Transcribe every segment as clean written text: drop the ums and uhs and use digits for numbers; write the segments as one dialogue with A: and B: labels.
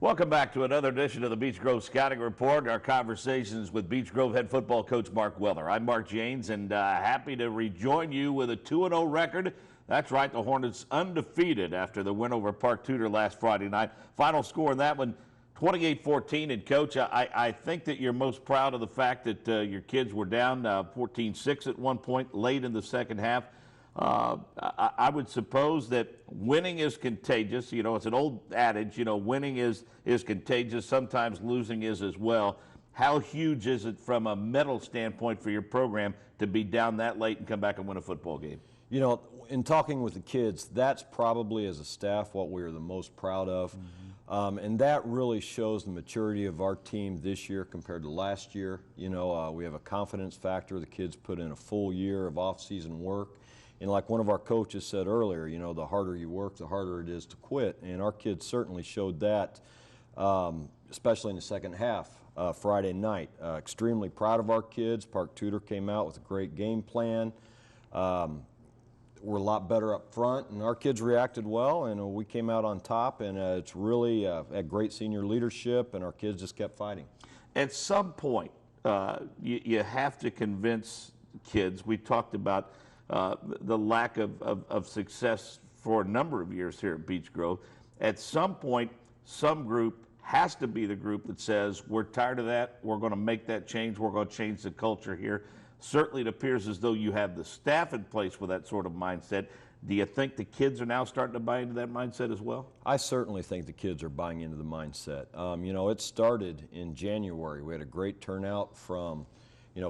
A: Welcome back to another edition of the Beech Grove Scouting Report. Our conversations with Beech Grove head football coach Mark Weller. I'm Mark Janes, and happy to rejoin you with a 2-0 record. That's right, the Hornets undefeated after the win over Park Tudor last Friday night. Final score in that one, 28-14. And Coach, I think that you're most proud of the fact that your kids were down 14-6 at one point late in the second half. I would suppose that winning is contagious. You know, it's an old adage, you know, winning is contagious. Sometimes losing is as well. How huge is it from a mental standpoint for your program to be down that late and come back and win a football game?
B: You know, in talking with the kids, that's probably as a staff what we are the most proud of. And that really shows the maturity of our team this year compared to last year. You know, we have a confidence factor. The kids put in a full year of off-season work. And like one of our coaches said earlier, you know, the harder you work, the harder it is to quit. And our kids certainly showed that, especially in the second half Friday night. Extremely proud of our kids. Park Tudor came out with a great game plan. We're a lot better up front, and our kids reacted well, and we came out on top. And it's really had great senior leadership, and our kids just kept fighting.
A: At some point, you have to convince kids. We talked about the lack of success for a number of years here at Beech Grove. At some point, some group has to be the group that says, we're tired of that, we're going to make that change, we're going to change the culture here. Certainly it appears as though you have the staff in place with that sort of mindset. Do you think the kids are now starting to buy into that mindset as well?
B: I certainly think the kids are buying into the mindset. You know, it started in January. We had a great turnout from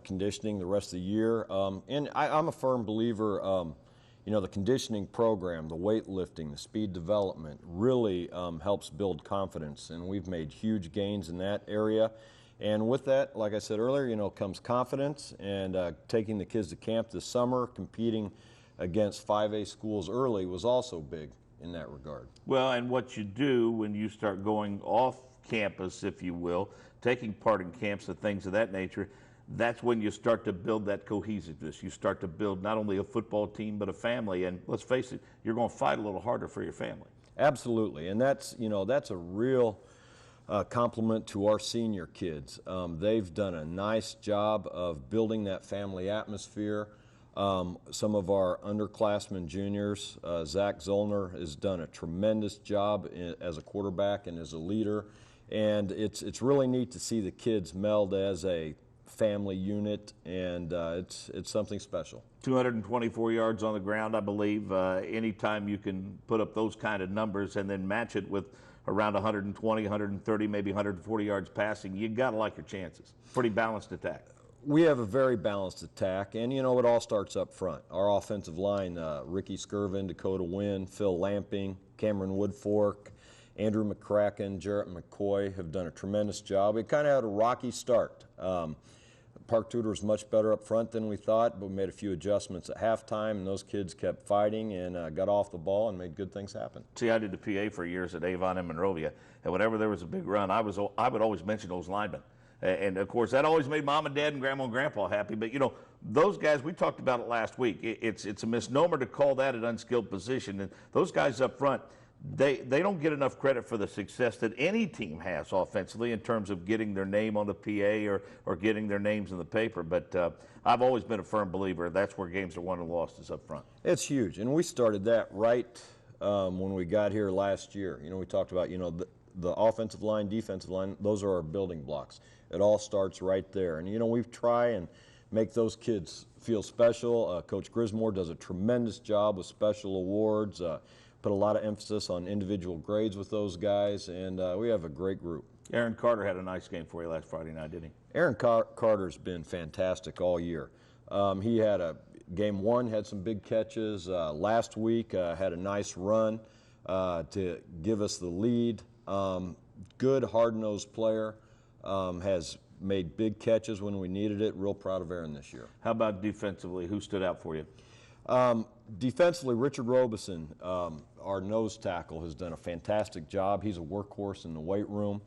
B: conditioning the rest of the year. And I'm a firm believer, the conditioning program, the weightlifting, the speed development really helps build confidence. And we've made huge gains in that area. And with that, like I said earlier, comes confidence. And taking the kids to camp this summer, competing against 5A schools early was also big in that regard.
A: Well, and what you do when you start going off campus, if you will, taking part in camps and things of that nature, that's when you start to build that cohesiveness. You start to build not only a football team, but a family. And let's face it, you're going to fight a little harder for your family.
B: Absolutely. And that's a real compliment to our senior kids. They've done a nice job of building that family atmosphere. Some of our underclassmen juniors, Zach Zollner has done a tremendous job as a quarterback and as a leader. And it's really neat to see the kids meld as a family unit, and it's something special.
A: 224 yards on the ground, I believe. Anytime you can put up those kind of numbers and then match it with around 120, 130, maybe 140 yards passing, you got to like your chances. Pretty balanced attack.
B: We have a very balanced attack, and it all starts up front. Our offensive line, Ricky Skirvin, Dakota Wynn, Phil Lamping, Cameron Woodfork, Andrew McCracken, Jarrett McCoy have done a tremendous job. We kind of had a rocky start. Park Tudor was much better up front than we thought, but we made a few adjustments at halftime, and those kids kept fighting and got off the ball and made good things happen.
A: See, I did the PA for years at Avon and Monrovia, and whenever there was a big run, I would always mention those linemen. And, of course, that always made Mom and Dad and Grandma and Grandpa happy. But, those guys, we talked about it last week. It's a misnomer to call that an unskilled position. And those guys up front, they don't get enough credit for the success that any team has offensively in terms of getting their name on the PA or getting their names in the paper. But I've always been a firm believer that's where games are won and lost is up front.
B: It's huge. And we started that right when we got here last year. We talked about, the offensive line, defensive line, those are our building blocks. It all starts right there. And, we try and make those kids feel special. Coach Grismore does a tremendous job with special awards, put a lot of emphasis on individual grades with those guys, and we have a great group.
A: Aaron Carter had a nice game for you last Friday night, didn't he?
B: Aaron Carter's been fantastic all year. He had game one, had some big catches. Last week had a nice run to give us the lead. Good hard-nosed player. Has made big catches when we needed it. Real proud of Aaron this year.
A: How about defensively? Who stood out for you?
B: Defensively, Richard Robeson, our nose tackle, has done a fantastic job. He's a workhorse in the weight room.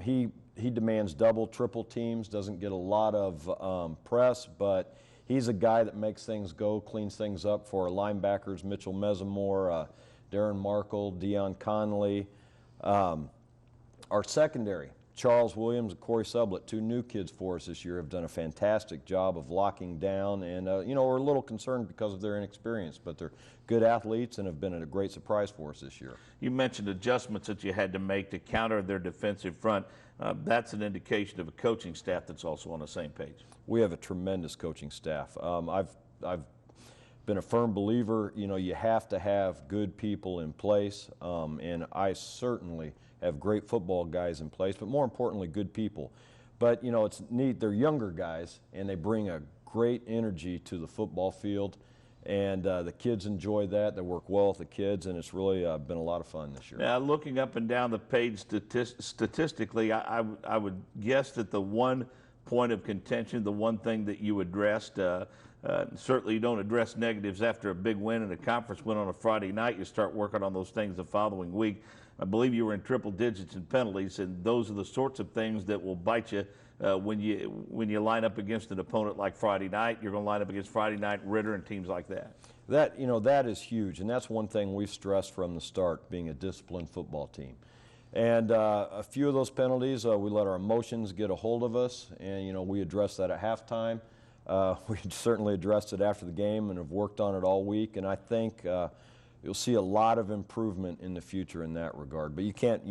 B: He demands double, triple teams, doesn't get a lot of press, but he's a guy that makes things go, cleans things up for our linebackers, Mitchell Mesamore, Darren Markle, Deion Conley. Our secondary, Charles Williams and Corey Sublett, two new kids for us this year, have done a fantastic job of locking down. And, we're a little concerned because of their inexperience, but they're good athletes and have been a great surprise for us this year.
A: You mentioned adjustments that you had to make to counter their defensive front. That's an indication of a coaching staff that's also on the same page.
B: We have a tremendous coaching staff. I've been a firm believer, you have to have good people in place, and I certainly have great football guys in place, but more importantly, good people. But, it's neat. They're younger guys, and they bring a great energy to the football field, and the kids enjoy that. They work well with the kids, and it's really been a lot of fun this year.
A: Now, looking up and down the page statistically, I would guess that the one point of contention, the one thing that you addressed, certainly you don't address negatives after a big win and a conference win on a Friday night. You start working on those things the following week. I believe you were in triple digits in penalties, and those are the sorts of things that will bite you when you line up against an opponent like Friday night. You're going to line up against Friday night, Ritter, and teams like that.
B: That is huge, and that's one thing we've stressed from the start, being a disciplined football team. And a few of those penalties, we let our emotions get a hold of us, and we addressed that at halftime. We certainly addressed it after the game and have worked on it all week, and I think you'll see a lot of improvement in the future in that regard. But you can't,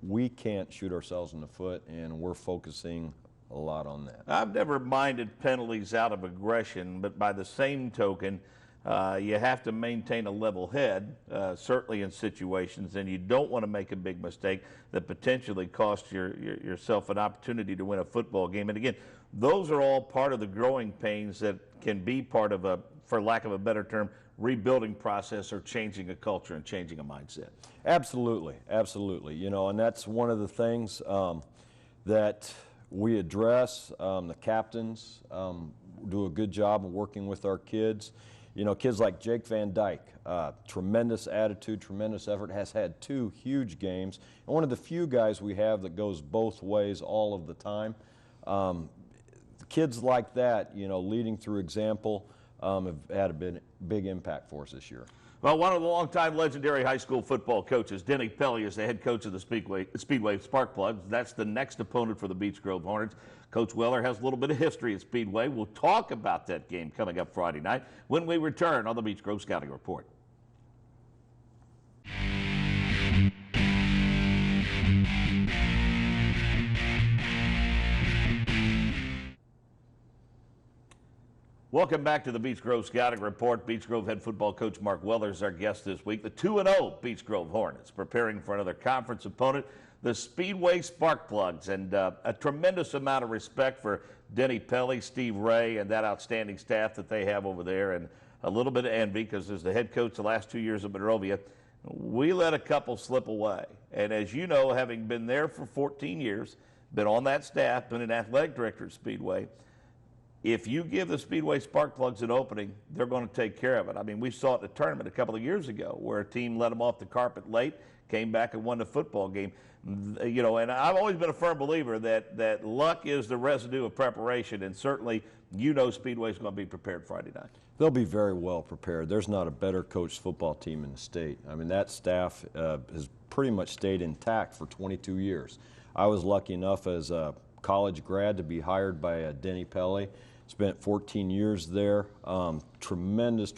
B: we can't shoot ourselves in the foot, and we're focusing a lot on that.
A: I've never minded penalties out of aggression, but by the same token, you have to maintain a level head, certainly in situations, and you don't want to make a big mistake that potentially costs yourself an opportunity to win a football game. And again, those are all part of the growing pains that can be part of a, for lack of a better term, rebuilding process or changing a culture and changing a mindset.
B: Absolutely, absolutely. And that's one of the things that we address. The captains do a good job of working with our kids. Kids like Jake Van Dyke, tremendous attitude, tremendous effort, has had 2 huge games. And one of the few guys we have that goes both ways all of the time. Kids like that, leading through example, have had a big impact for us this year.
A: Well, one of the longtime legendary high school football coaches, Denny Pelley, is the head coach of the Speedway Sparkplugs. That's the next opponent for the Beech Grove Hornets. Coach Weller has a little bit of history at Speedway. We'll talk about that game coming up Friday night when we return on the Beech Grove Scouting Report. Welcome back to the Beech Grove Scouting Report. Beech Grove head football coach Mark Weller is our guest this week. The 2-0 Beech Grove Hornets preparing for another conference opponent, the Speedway Sparkplugs, and a tremendous amount of respect for Denny Pelley, Steve Ray, and that outstanding staff that they have over there, and a little bit of envy because as the head coach the last 2 years at Monrovia, we let a couple slip away. And as you know, having been there for 14 years, been on that staff, been an athletic director at Speedway, if you give the Speedway Sparkplugs an opening, they're going to take care of it. I mean, we saw it in the tournament a couple of years ago where a team let them off the carpet late, came back and won the football game. And I've always been a firm believer that luck is the residue of preparation, and certainly Speedway's going to be prepared Friday night.
B: They'll be very well prepared. There's not a better coached football team in the state. I mean, that staff has pretty much stayed intact for 22 years. I was lucky enough as a college grad to be hired by Denny Pelley. Spent 14 years there. Tremendous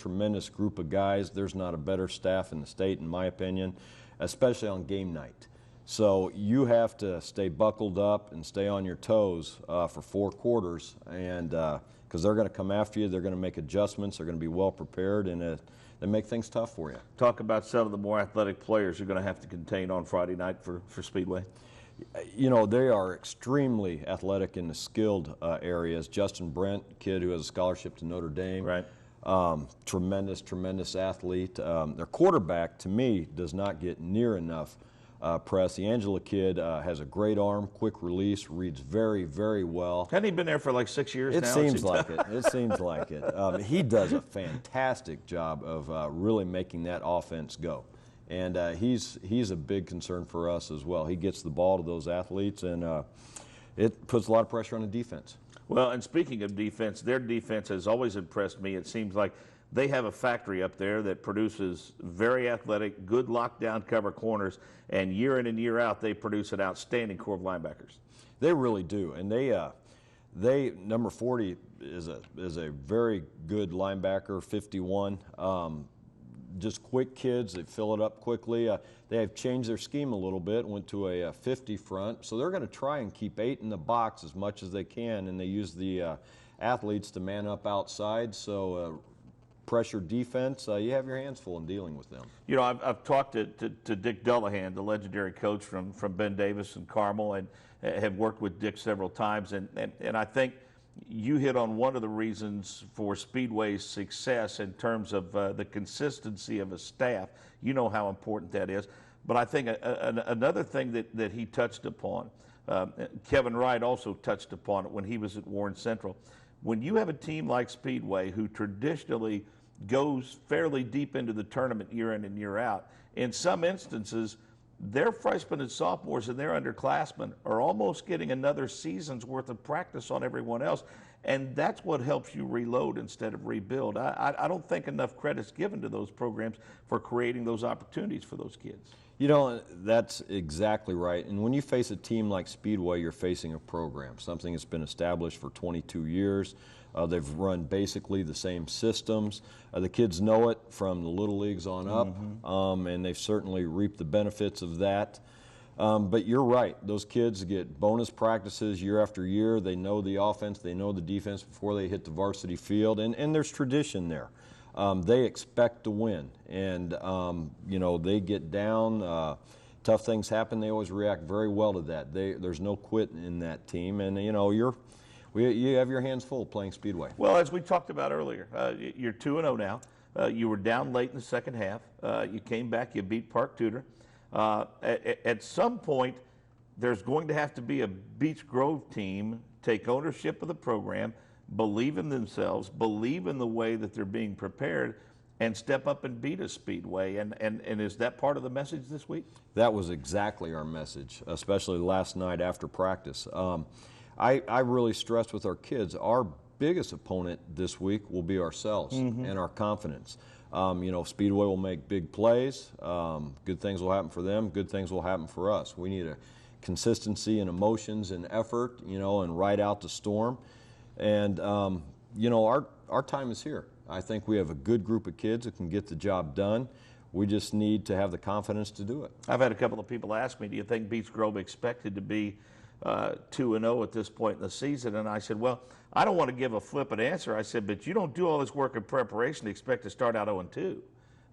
B: group of guys. There's not a better staff in the state, in my opinion, especially on game night. So you have to stay buckled up and stay on your toes for 4 quarters, and because they're going to come after you, they're going to make adjustments, they're going to be well prepared, and they make things tough for you.
A: Talk about some of the more athletic players you're going to have to contain on Friday night for Speedway.
B: They are extremely athletic in the skilled areas. Justin Brent, kid who has a scholarship to Notre Dame.
A: Right.
B: Tremendous athlete. Their quarterback, to me, does not get near enough press. The Angela kid has a great arm, quick release, reads very, very well.
A: Hasn't he been there for like 6 years now?
B: It seems like it. It seems like it. He does a fantastic job of really making that offense go. And he's a big concern for us as well. He gets the ball to those athletes, and it puts a lot of pressure on the defense.
A: Well, and speaking of defense, their defense has always impressed me. It seems like They have a factory up there that produces very athletic, good lockdown cover corners, and year in and year out, they produce an outstanding core of linebackers.
B: They really do, and they number 40 is a very good linebacker, 51. Just quick kids, they fill it up quickly. They have changed their scheme a little bit, went to a 50 front, so they're going to try and keep 8 in the box as much as they can, and they use the athletes to man up outside. So pressure defense, you have your hands full in dealing with them.
A: You know, I've talked to Dick Dullahan, the legendary coach from Ben Davis and Carmel, and have worked with Dick several times, and I think you hit on one of the reasons for Speedway's success in terms of the consistency of a staff. You know how important that is. But I think another thing that he touched upon, Kevin Wright also touched upon it when he was at Warren Central. When you have a team like Speedway who traditionally goes fairly deep into the tournament year in and year out, in some instances, their freshmen and sophomores and their underclassmen are almost getting another season's worth of practice on everyone else, and that's what helps you reload instead of rebuild. I don't think enough credit's given to those programs for creating those opportunities for those kids.
B: You know, that's exactly right. And when you face a team like Speedway, you're facing a program, something that's been established for 22 years. They've run basically the same systems. The kids know it from the little leagues on up, and they've certainly reaped the benefits of that. But you're right. Those kids get bonus practices year after year. They know the offense, they know the defense before they hit the varsity field, and there's tradition there. They expect to win, and you know, they get down. Tough things happen. They always react very well to that. There's no quitting in that team, and you know, you have your hands full playing Speedway.
A: Well, as we talked about earlier, you're 2-0 now. You were down late in the second half. You came back. You beat Park Tudor. At some point, there's going to have to be a Beech Grove team take ownership of the program, believe in themselves, believe in the way that they're being prepared, and step up and beat a Speedway. And is that part of the message this week?
B: That was exactly our message, especially last night after practice. I really stressed with our kids, our biggest opponent this week will be ourselves and our confidence. You know, Speedway will make big plays. Good things will happen for them. Good things will happen for us. We need a consistency in emotions and effort, you know, and ride out the storm. And, you know, our time is here. I think we have a good group of kids that can get the job done. We just need to have the confidence to do it.
A: I've had a couple of people ask me, do you think Beech Grove expected to be 2-0 at this point in the season? And I said, well, I don't want to give a flippant answer. I said, but you don't do all this work in preparation to expect to start out 0-2.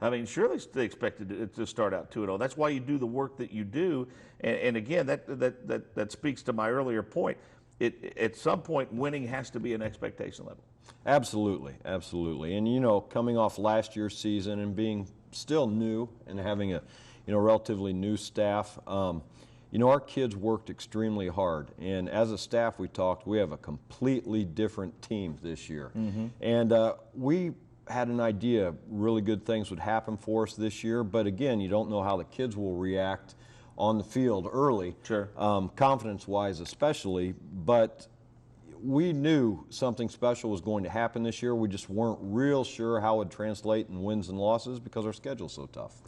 A: I mean, surely they expected to start out 2-0. That's why you do the work that you do. And again, that speaks to my earlier point. At some point, winning has to be an expectation level.
B: Absolutely, absolutely. And you know, coming off last year's season and being still new and having a relatively new staff, you know, our kids worked extremely hard, and as a staff we talked, we have a completely different team this year. And we had an idea really good things would happen for us this year, but again, you don't know how the kids will react on the field early, confidence-wise especially, but we knew something special was going to happen this year. We just weren't real sure how it would translate in wins and losses because our schedule's so tough.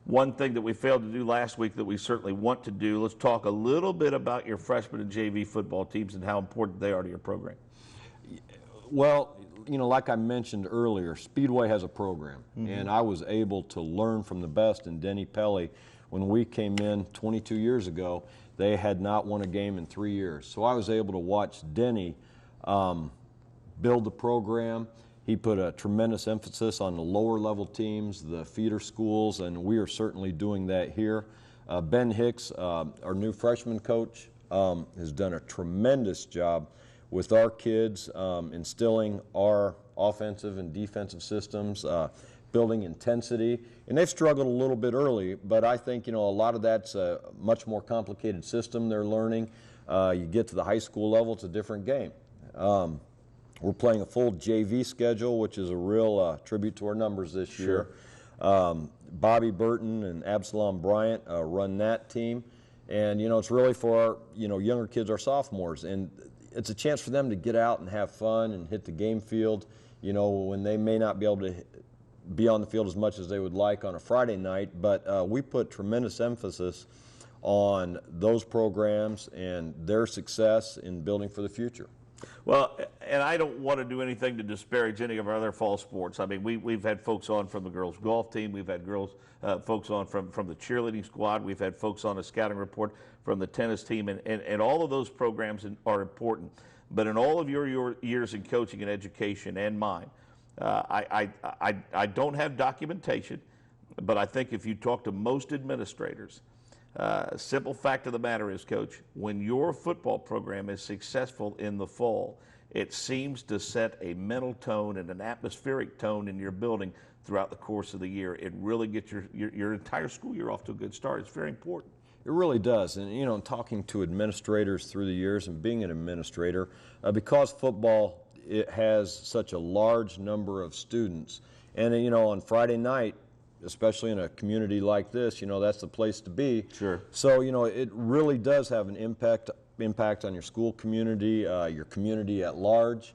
A: One thing that we failed to do last week that we certainly want to do, let's talk a little bit about your freshman and JV football teams and how important they are to your program.
B: Well, you know, like I mentioned earlier, Speedway has a program, and I was able to learn from the best in Denny Pelly. When we came in 22 years ago, they had not won a game in 3 years. So I was able to watch Denny build the program. He put a tremendous emphasis on the lower level teams, the feeder schools, and we are certainly doing that here. Ben Hicks, our new freshman coach, has done a tremendous job with our kids, instilling our offensive and defensive systems, building intensity. And they've struggled a little bit early, but I think, you know, a lot of that's a much more complicated system they're learning. You get to the high school level, it's a different game. We're playing a full JV schedule, which is a real tribute to our numbers this year. Bobby Burton and Absalom Bryant run that team. And, you know, it's really for our, you know, younger kids, our sophomores. And it's a chance for them to get out and have fun and hit the game field. you know, when they may not be able to be on the field as much as they would like on a Friday night, but we put tremendous emphasis on those programs and their success in building for the future.
A: Well, and I don't want to do anything to disparage any of our other fall sports. I mean, we've had folks on from the girls' golf team. We've had folks on from the cheerleading squad. We've had folks on a scouting report from the tennis team. And all of those programs are important. But in all of your years in coaching and education and mine, I don't have documentation, but I think if you talk to most administrators, simple fact of the matter is, Coach, when your football program is successful in the fall, it seems to set a mental tone and an atmospheric tone in your building throughout the course of the year. It really gets your entire school year off to a good start. It's very important.
B: It really does. And, you know, talking to administrators through the years and being an administrator, because football, it has such a large number of students. And, you know, on Friday night, especially in a community like this, you know, that's the place to be.
A: Sure.
B: So, you know, it really does have an impact on your school community, your community at large,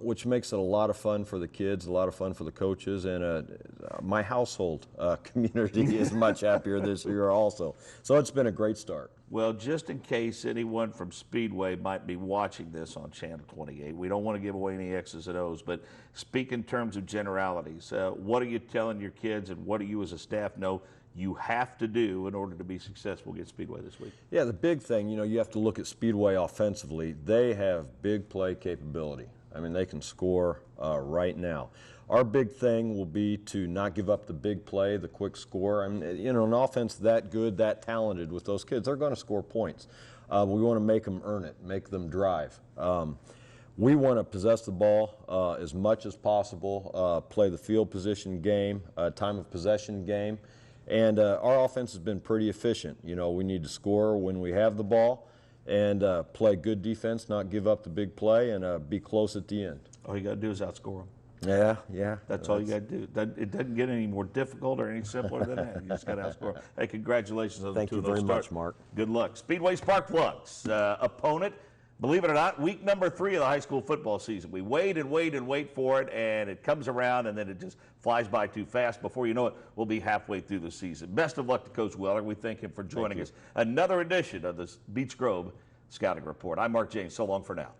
B: which makes it a lot of fun for the kids, a lot of fun for the coaches, and my household community is much happier this year also. So it's been a great start.
A: Well, just in case anyone from Speedway might be watching this on Channel 28, we don't want to give away any X's and O's, but speak in terms of generalities. What are you telling your kids, and what do you as a staff know you have to do in order to be successful against Speedway this week?
B: Yeah, the big thing, you know, you have to look at Speedway offensively. They have big play capability. I mean, they can score right now. Our big thing will be to not give up the big play, the quick score. I mean, you know, an offense that good, that talented with those kids, they're going to score points. We want to make them earn it, make them drive. We want to possess the ball as much as possible, play the field position game, time of possession game, and our offense has been pretty efficient. You know, we need to score when we have the ball and play good defense, not give up the big play, and be close at the end.
A: All you got to do is outscore them.
B: Yeah.
A: That's all you got to do. It doesn't get any more difficult or any simpler than that. You just got to outscore them. Hey, congratulations on the
B: Thank
A: two
B: you
A: of those
B: very
A: starts.
B: much, Mark.
A: Good luck. Speedway Spark Plugs. Opponent, believe it or not, week number 3 of the high school football season. We wait and wait and wait for it, and it comes around, and then it just flies by too fast. Before you know it, we'll be halfway through the season. Best of luck to Coach Weller. We thank him for joining us. Another edition of the Beech Grove Scouting Report. I'm Mark James. So long for now.